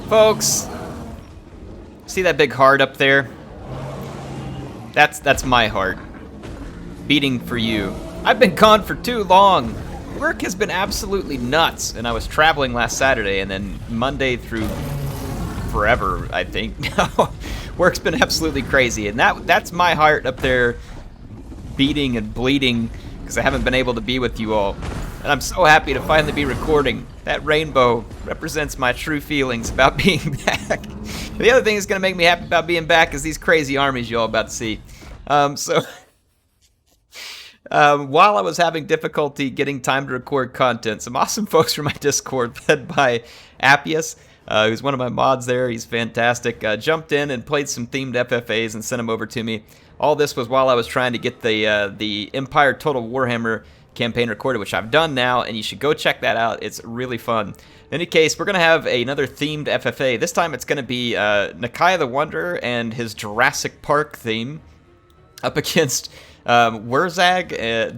Folks, see that big heart up there? That's my heart, beating for you. I've been gone for too long. Work has been absolutely nuts, and I was traveling last Saturday, and then Monday through forever, I think. Work's been absolutely crazy, and that's my heart up there, beating and bleeding, because I haven't been able to be with you all. And I'm so happy to finally be recording. That rainbow represents my true feelings about being back. The other thing that's going to make me happy about being back is these crazy armies you all about to see. While I was having difficulty getting time to record content, some awesome folks from my Discord, led by Appius, who's one of my mods there, he's fantastic, jumped in and played some themed FFAs and sent them over to me. All this was while I was trying to get the Empire Total Warhammer campaign recorded, which I've done now, and you should go check that out. It's really fun. In any case, we're going to have another themed FFA. This time it's going to be Nakai the Wanderer and his Jurassic Park theme up against Wurzag,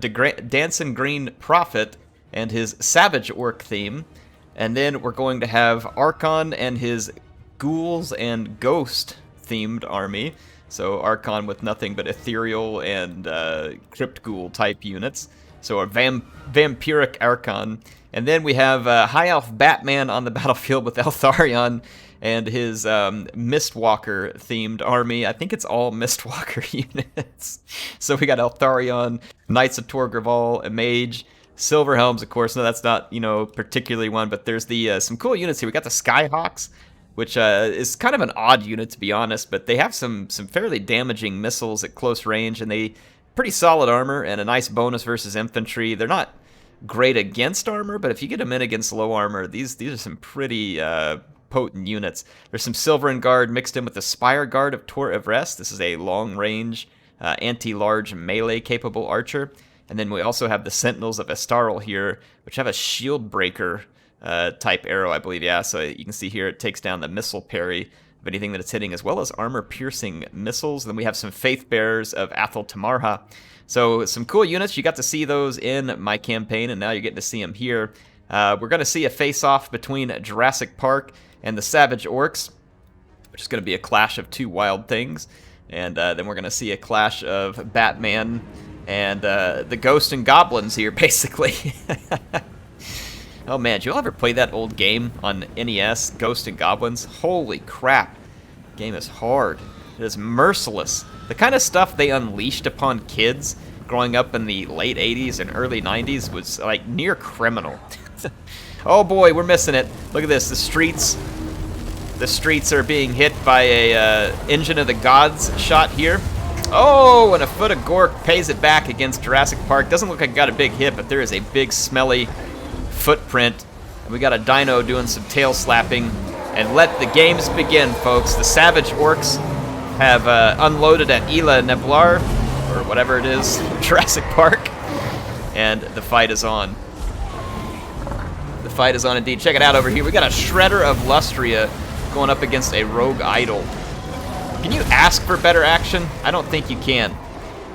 Dancing Green Prophet, and his Savage Orc theme. And then we're going to have Archon and his Ghouls and Ghost themed army. So Archon with nothing but ethereal and crypt ghoul type units. So a vampiric Archon. And then we have High Elf Batman on the battlefield with Eltharion and his Mistwalker themed army. I think it's all Mistwalker units. So we got Eltharion, Knights of Torgrival, a Mage, Silverhelms, of course. No, that's not, particularly one, but there's the some cool units here. We got the Skyhawks, which is kind of an odd unit, to be honest, but they have some fairly damaging missiles at close range, and they pretty solid armor and a nice bonus versus infantry. They're not great against armor, but if you get them in against low armor, these are some pretty potent units. There's some Silverin Guard mixed in with the Spire Guard of Tor of Rest. This is a long-range, anti-large melee-capable archer. And then we also have the Sentinels of Estaril here, which have a shield breaker type arrow, I believe. Yeah, so you can see here it takes down the missile parry of anything that it's hitting, as well as armor-piercing missiles. Then we have some Faith Bearers of Athel Tamarha. So some cool units. You got to see those in my campaign, and now you're getting to see them here. We're going to see a face-off between Jurassic Park and the Savage Orcs, which is going to be a clash of two wild things. And then we're going to see a clash of Batman and the Ghost and Goblins here, basically. Oh man, did you all ever play that old game on NES, Ghost and Goblins? Holy crap. The game is hard. It is merciless. The kind of stuff they unleashed upon kids growing up in the late 80s and early 90s was like near criminal. Oh boy, we're missing it. Look at this, the streets are being hit by a Engine of the Gods shot here. Oh, and a Foot of Gork pays it back against Jurassic Park. Doesn't look like it got a big hit, but there is a big smelly footprint. And we got a dino doing some tail slapping. And let the games begin, folks. The Savage Orcs have unloaded at Isla Neblar, or whatever it is, Jurassic Park. And the fight is on. The fight is on indeed. Check it out over here. We got a Shredder of Lustria going up against a Rogue Idol. Can you ask for better action? I don't think you can.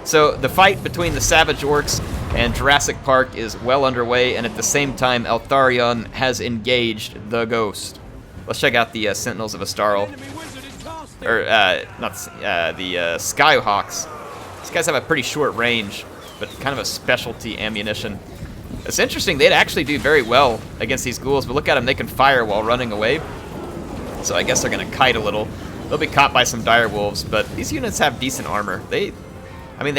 So the fight between the Savage Orcs and Jurassic Park is well underway, and at the same time, Eltharion has engaged the Ghost. Let's check out the Sentinels of Estaril. Or, the Skyhawks. These guys have a pretty short range, but kind of a specialty ammunition. It's interesting, they'd actually do very well against these ghouls, but look at them, they can fire while running away. So I guess they're going to kite a little. They'll be caught by some dire wolves, but these units have decent armor. They've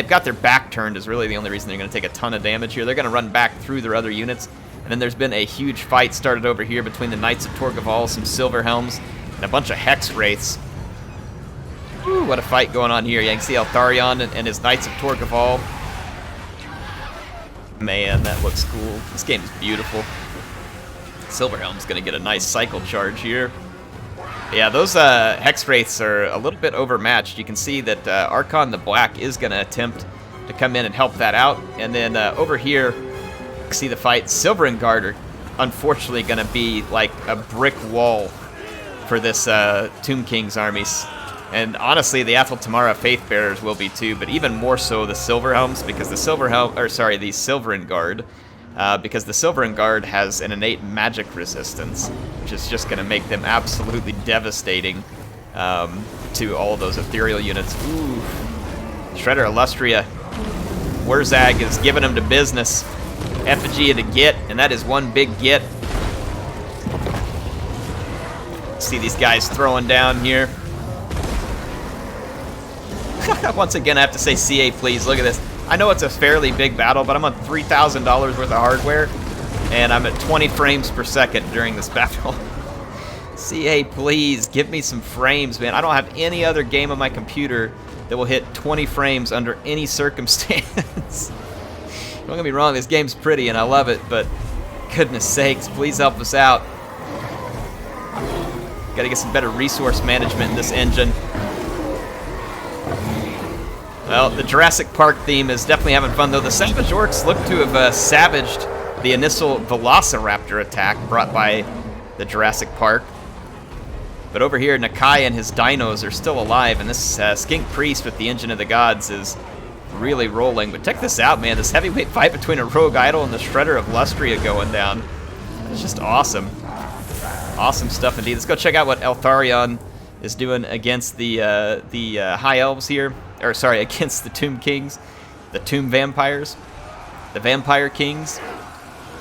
got their back turned is really the only reason they're going to take a ton of damage here. They're going to run back through their other units. And then there's been a huge fight started over here between the Knights of Torgrival, some Silverhelms, and a bunch of Hex Wraiths. Woo, what a fight going on here. You can see Eltharion and his Knights of Torgrival. Man, that looks cool. This game is beautiful. Silverhelm's going to get a nice cycle charge here. Yeah, those Hex Wraiths are a little bit overmatched. You can see that Archon the Black is going to attempt to come in and help that out. And then over here, you can see the fight. Silverin Guard are unfortunately going to be like a brick wall for this Tomb King's armies. And honestly, the Athel Tamara Faith Bearers will be too, but even more so the Silverhelms, because the the Silverin Guard, because the Silverin Guard has an innate magic resistance, which which is just going to make them absolutely devastating to all of those ethereal units. Ooh. Shredder Illustria. Wurzag is giving him to business. Effigy to get, and that is one big get. See these guys throwing down here. Once again, I have to say CA, please. Look at this. I know it's a fairly big battle, but I'm on $3,000 worth of hardware, and I'm at 20 frames per second during this battle. CA, please, give me some frames, man. I don't have any other game on my computer that will hit 20 frames under any circumstance. Don't get me wrong, this game's pretty and I love it, but goodness sakes, please help us out. Gotta get some better resource management in this engine. Well, the Jurassic Park theme is definitely having fun, though. The Savage Orcs look to have savaged the initial Velociraptor attack brought by the Jurassic Park. But over here, Nakai and his dinos are still alive, and this Skink Priest with the Engine of the Gods is really rolling. But check this out, man. This heavyweight fight between a Rogue Idol and the Shredder of Lustria going down. It's just awesome. Awesome stuff indeed. Let's go check out what Eltharion is doing against the High Elves here. Or, sorry, against the Tomb Kings. The Tomb Vampires. The Vampire Kings.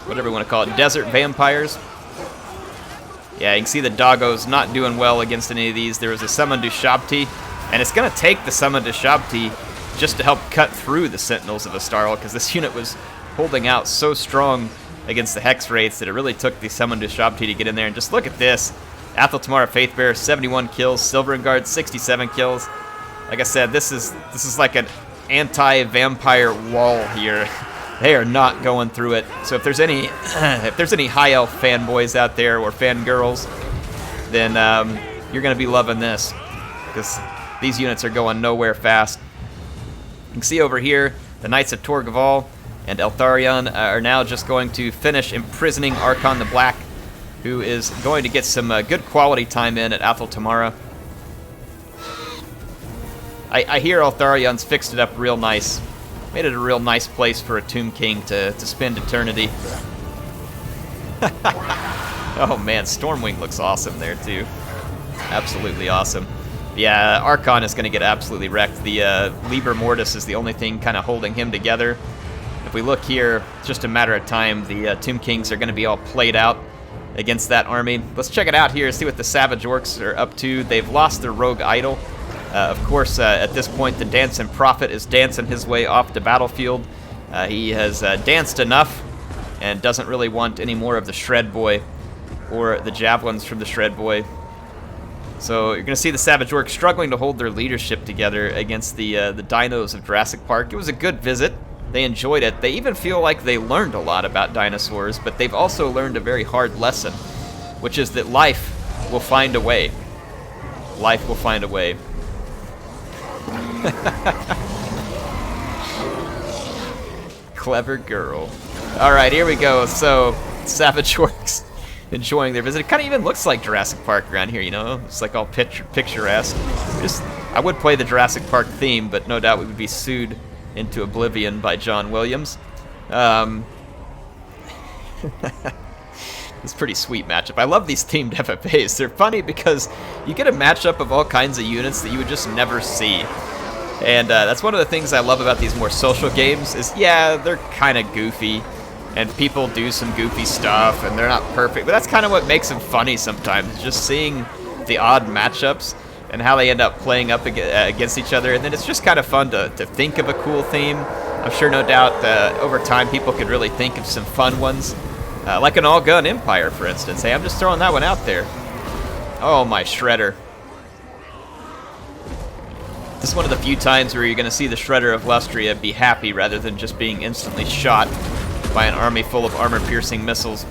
Whatever you want to call it. Desert Vampires. Yeah, you can see the Doggos not doing well against any of these. There was a Summon Dushabti, and it's going to take the Summon Dushabti just to help cut through the Sentinels of Astarl, because this unit was holding out so strong against the Hex Wraiths that it really took the Summon Dushabti to get in there. And just look at this. Athel Tamara Faithbearer, 71 kills. Silverengard, 67 kills. Like I said, this is like an anti-vampire wall here. They are not going through it. So if there's any High Elf fanboys out there or fangirls, then you're going to be loving this, because these units are going nowhere fast. You can see over here the Knights of Torgaval and Eltharion are now just going to finish imprisoning Archon the Black, who is going to get some good quality time in at Athel Tamara. I hear Eltharion's fixed it up real nice. Made it a real nice place for a Tomb King to spend eternity. Oh man, Stormwing looks awesome there too. Absolutely awesome. Yeah, Archon is going to get absolutely wrecked. The Liber Mortis is the only thing kind of holding him together. If we look here, it's just a matter of time. The Tomb Kings are going to be all played out against that army. Let's check it out here, see what the Savage Orcs are up to. They've lost their Rogue Idol. Of course, at this point, the Dancing Prophet is dancing his way off the battlefield. He has danced enough and doesn't really want any more of the Shred Boy or the javelins from the Shred Boy. So you're going to see the Savage Orcs struggling to hold their leadership together against the dinos of Jurassic Park. It was a good visit. They enjoyed it. They even feel like they learned a lot about dinosaurs, but they've also learned a very hard lesson, which is that life will find a way. Life will find a way. Clever girl. Alright, here we go. So, Savage Orcs enjoying their visit. It kind of even looks like Jurassic Park around here, you know? It's like all picturesque. I would play the Jurassic Park theme, but no doubt we would be sued into oblivion by John Williams. It's a pretty sweet matchup. I love these themed FFAs. They're funny because you get a matchup of all kinds of units that you would just never see. And that's one of the things I love about these more social games is, yeah, they're kind of goofy, and people do some goofy stuff, and they're not perfect, but that's kind of what makes them funny sometimes, just seeing the odd matchups and how they end up playing up against each other. And then it's just kind of fun to think of a cool theme. I'm sure, no doubt, over time people could really think of some fun ones. Like an all-gun Empire, for instance. Hey, I'm just throwing that one out there. Oh, my Shredder. This is one of the few times where you're going to see the Shredder of Lustria be happy rather than just being instantly shot by an army full of armor-piercing missiles.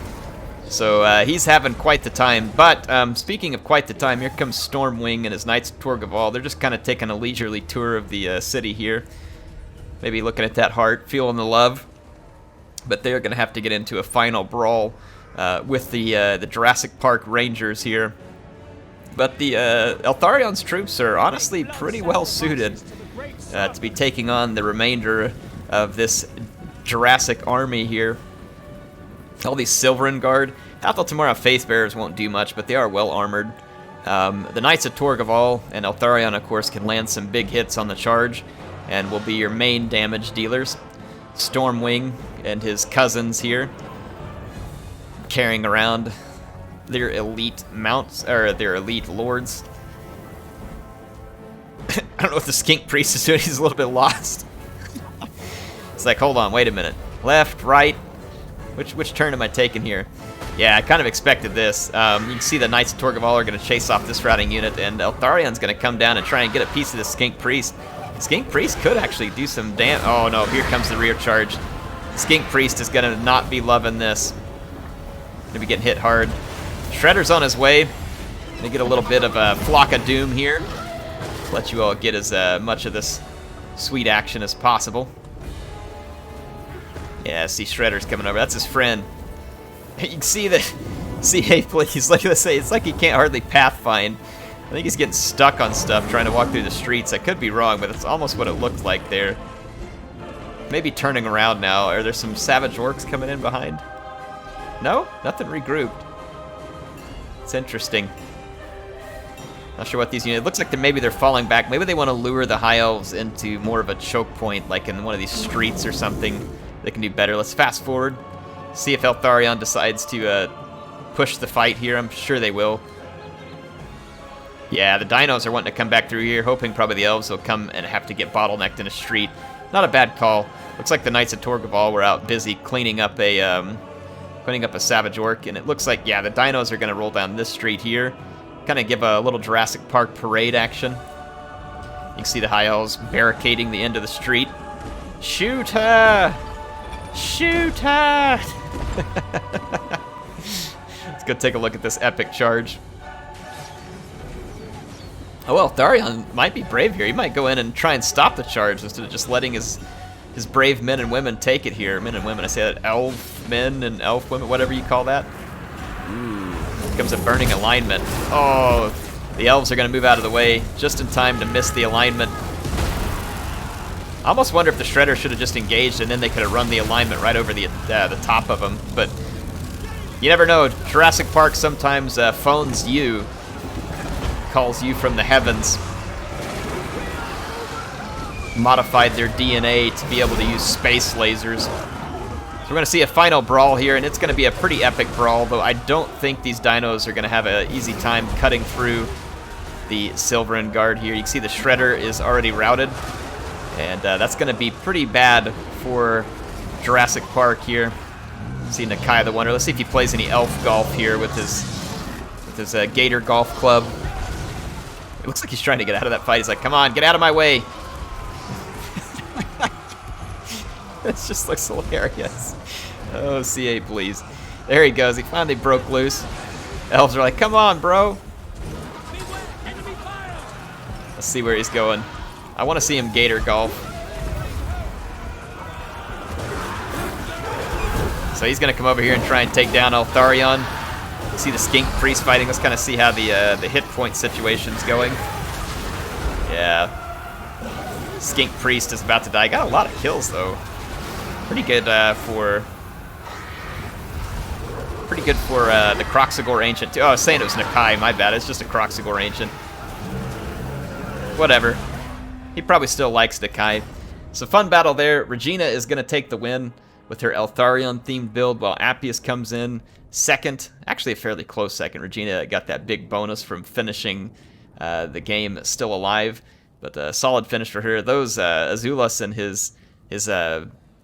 So he's having quite the time. But speaking of quite the time, here comes Stormwing and his Knights of Torgaval. They're just kind of taking a leisurely tour of the city here. Maybe looking at that heart, feeling the love. But they're going to have to get into a final brawl with the Jurassic Park Rangers here. But the Eltharion's troops are honestly pretty well suited to be taking on the remainder of this Jurassic army here. All these Silverengard. Athel Tamara Faith Bearers won't do much, but they are well armored. The Knights of Torgaval and Eltharion, of course, can land some big hits on the charge and will be your main damage dealers. Stormwing and his cousins here carrying around their elite mounts, or their elite lords. I don't know what the Skink Priest is doing. He's a little bit lost. It's like, hold on, wait a minute. Left, right. Which turn am I taking here? Yeah, I kind of expected this. You can see the Knights of Torgaval are going to chase off this routing unit, and Eltharion's going to come down and try and get a piece of the Skink Priest. Skink Priest could actually do some damn... Oh no, here comes the rear charge. Skink Priest is going to not be loving this. Going to be getting hit hard. Shredder's on his way. Going to get a little bit of a Flock of Doom here. Let you all get as much of this sweet action as possible. Yeah, see Shredder's coming over. That's his friend. You can see that. See, hey, please. Like I say, it's like he can't hardly pathfind. I think he's getting stuck on stuff trying to walk through the streets. I could be wrong, but it's almost what it looked like there. Maybe turning around now. Are there some Savage Orcs coming in behind? No? Nothing regrouped. It's interesting. Not sure what these units... It looks like maybe they're falling back. Maybe they want to lure the High Elves into more of a choke point, like in one of these streets or something. They can do better. Let's fast forward. See if Eltharion decides to push the fight here. I'm sure they will. Yeah, the dinos are wanting to come back through here, hoping probably the elves will come and have to get bottlenecked in a street. Not a bad call. Looks like the Knights of Torgaval were out busy cleaning up a Savage Orc, and it looks like, yeah, the dinos are going to roll down this street here. Kind of give a little Jurassic Park parade action. You can see the High Elves barricading the end of the street. Shoot her! Shoot her! Let's go take a look at this epic charge. Oh well, Tharion might be brave here. He might go in and try and stop the charge instead of just letting his brave men and women take it here. Men and women, I say that, elf men and elf women, whatever you call that. Ooh, here comes a burning alignment. Oh, the elves are going to move out of the way just in time to miss the alignment. I almost wonder if the Shredder should have just engaged and then they could have run the alignment right over the top of him. But you never know. Jurassic Park sometimes phones you, calls you from the heavens. Modified their DNA to be able to use space lasers. So we're going to see a final brawl here, and it's going to be a pretty epic brawl, though I don't think these dinos are going to have an easy time cutting through the Silverin Guard here. You can see the Shredder is already routed. And that's going to be pretty bad for Jurassic Park here. See Nakai the Wonder. Let's see if he plays any elf golf here with his Gator golf club. It looks like he's trying to get out of that fight. He's like, come on, get out of my way. This just looks hilarious. Oh, CA, please. There he goes. He finally broke loose. Elves are like, come on, bro. Let's see where he's going. I want to see him Gator golf. So he's going to come over here and try and take down Eltharion. See the Skink Priest fighting. Let's kind of see how the hit point situation's going. Yeah. Skink Priest is about to die. Got a lot of kills, though. Pretty good for the Croxagore Ancient. Oh, I was saying it was Nakai. My bad. It's just a Croxagore Ancient. Whatever. He probably still likes Nakai. So fun battle there. Regina is going to take the win with her Eltharion-themed build, while Appius comes in second. Actually, a fairly close second. Regina got that big bonus from finishing the game still alive, but a solid finish for her. Those Azulas and his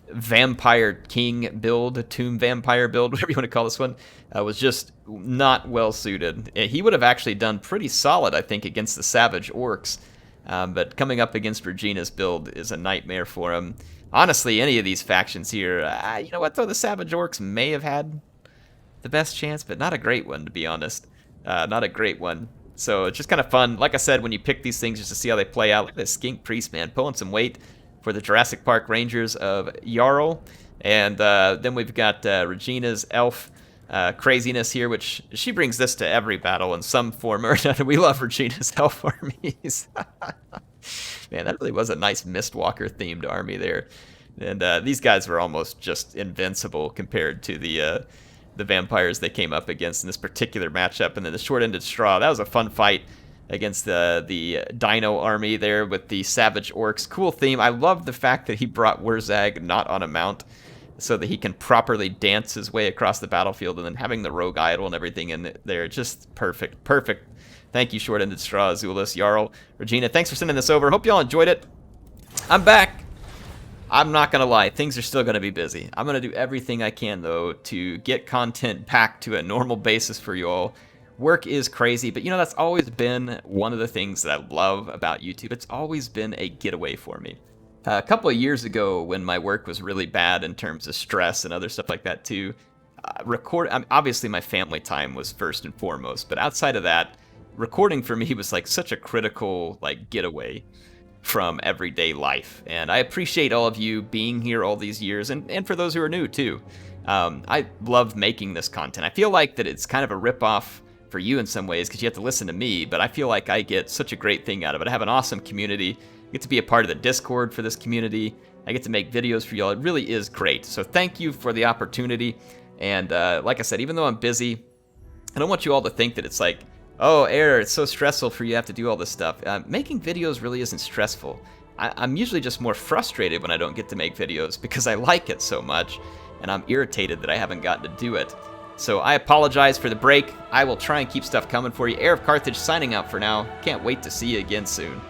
Vampire King build, Tomb Vampire build, whatever you want to call this one, was just not well suited. He would have actually done pretty solid, I think, against the Savage Orcs. But coming up against Regina's build is a nightmare for him. Honestly, any of these factions here, you know what, though? The Savage Orcs may have had the best chance, but not a great one, to be honest. Not a great one. So it's just kind of fun. Like I said, when you pick these things just to see how they play out. Look at this Skink Priest, man, pulling some weight for the Jurassic Park Rangers of Jarl. And then we've got Regina's elf craziness here, which she brings this to every battle in some form or another. We love Regina's elf armies. Man, that really was a nice Mistwalker themed army there. And these guys were almost just invincible compared to the the vampires they came up against in this particular matchup. And then the short-ended straw, that was a fun fight against the Dino army there with the Savage Orcs. Cool theme. I love the fact that he brought Wurzag not on a mount so that he can properly dance his way across the battlefield, and then having the rogue idol and everything in there. Just perfect. Perfect. Thank you, Short-Ended Straw, Zulus, Jarl, Regina. Thanks for sending this over. Hope y'all enjoyed it. I'm back. I'm not going to lie. Things are still going to be busy. I'm going to do everything I can, though, to get content back to a normal basis for you all. Work is crazy, but, you know, that's always been one of the things that I love about YouTube. It's always been a getaway for me. A couple of years ago, when my work was really bad in terms of stress and other stuff like that, too, obviously my family time was first and foremost, but outside of that, recording for me was like such a critical getaway from everyday life. And I appreciate all of you being here all these years, and for those who are new too. I love making this content. I feel like that it's kind of a ripoff for you in some ways because you have to listen to me, but I feel like I get such a great thing out of it. I have an awesome community. I get to be a part of the Discord for this community. I get to make videos for y'all. It really is great. So thank you for the opportunity. And like I said, even though I'm busy, I don't want you all to think that it's like, oh, Air, it's so stressful for you to have to do all this stuff. Making videos really isn't stressful. I'm usually just more frustrated when I don't get to make videos because I like it so much, and I'm irritated that I haven't gotten to do it. So I apologize for the break. I will try and keep stuff coming for you. HeirofCarthage signing out for now. Can't wait to see you again soon.